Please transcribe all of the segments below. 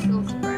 Brussels sprouts.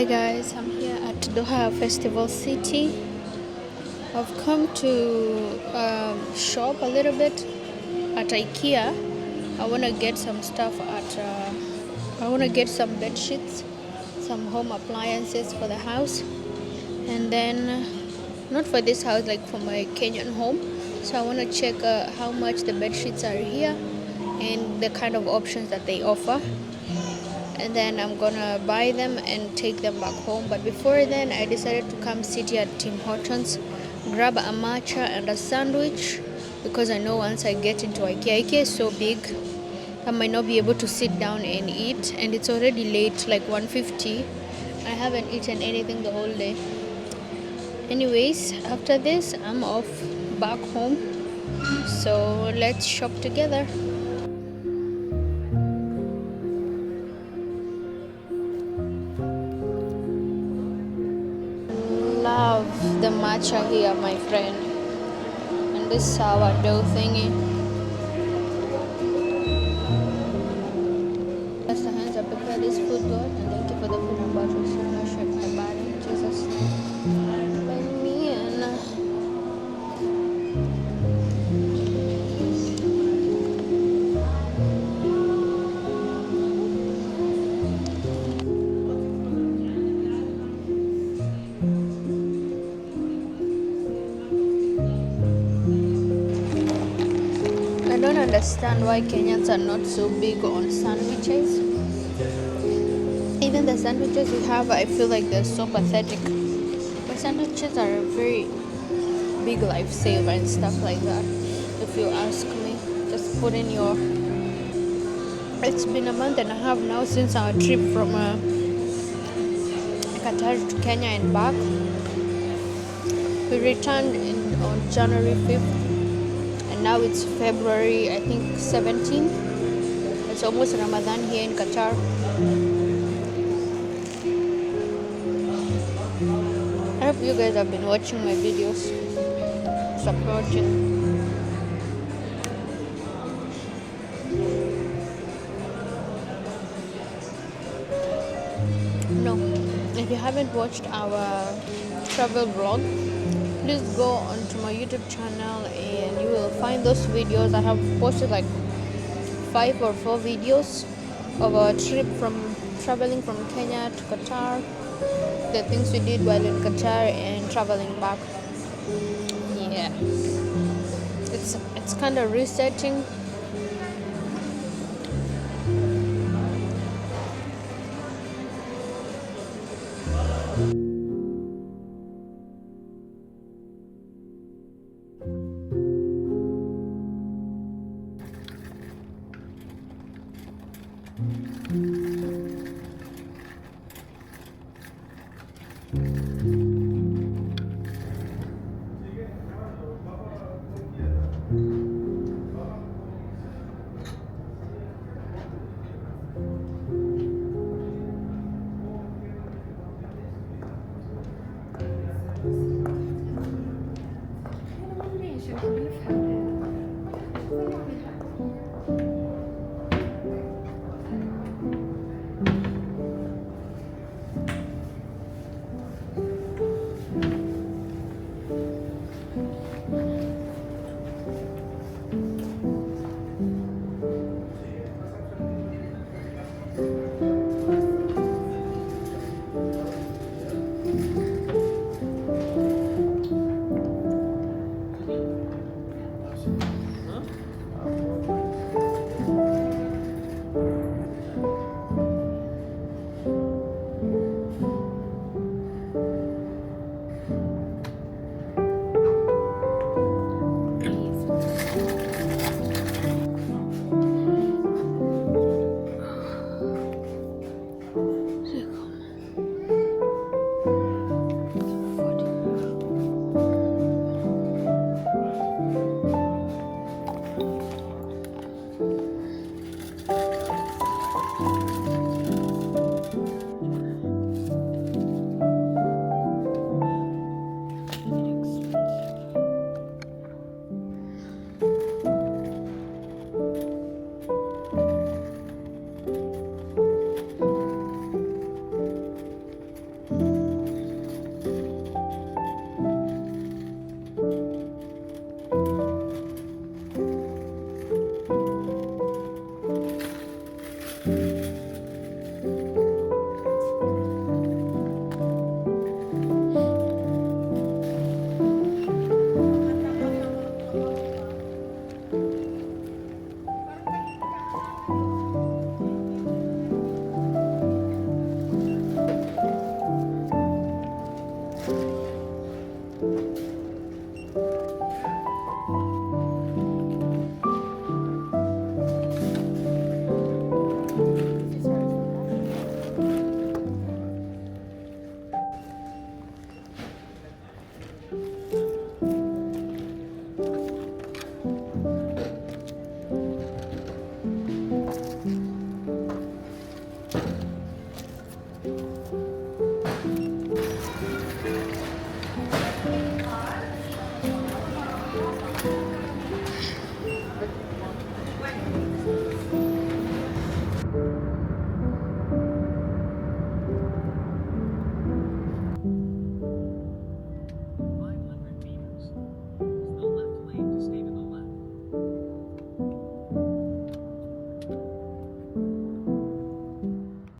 Hi guys, I'm here at Doha Festival City. I've come to shop a little bit at Ikea. I want to get some stuff I want to get some bed sheets, some home appliances for the house, and then not for this house, like for my Kenyan home. So I want to check how much the bed sheets are here and the kind of options that they offer, and then I'm gonna buy them and take them back home. But before then, I decided to come sit here at Tim Hortons, grab a matcha and a sandwich, because I know once I get into IKEA is so big, I might not be able to sit down and eat, and it's already late, like 1:50. I haven't eaten anything the whole day. Anyways, after this, I'm off back home. So let's shop together. Love the matcha here, my friend. And this sourdough thingy. Bless the hands that prepare this food, God, and thank you for the food and butter. So nourish my body, Jesus. By me and I don't understand why Kenyans are not so big on sandwiches. Even the sandwiches we have, I feel like they're so pathetic. But sandwiches are a very big lifesaver and stuff like that. If you ask me, just put in your. It's been a month and a half now since our trip from Qatar to Kenya and back. We returned on January 5th, and now it's February, I think 17th. It's almost Ramadan here in Qatar. I hope you guys have been watching my videos. It's approaching. No, if you haven't watched our travel vlog, please go onto my YouTube channel and you will find those videos. I have posted like 5 or 4 videos of our trip from traveling from Kenya to Qatar, the things we did while in Qatar and traveling back. Yeah, it's kind of resetting.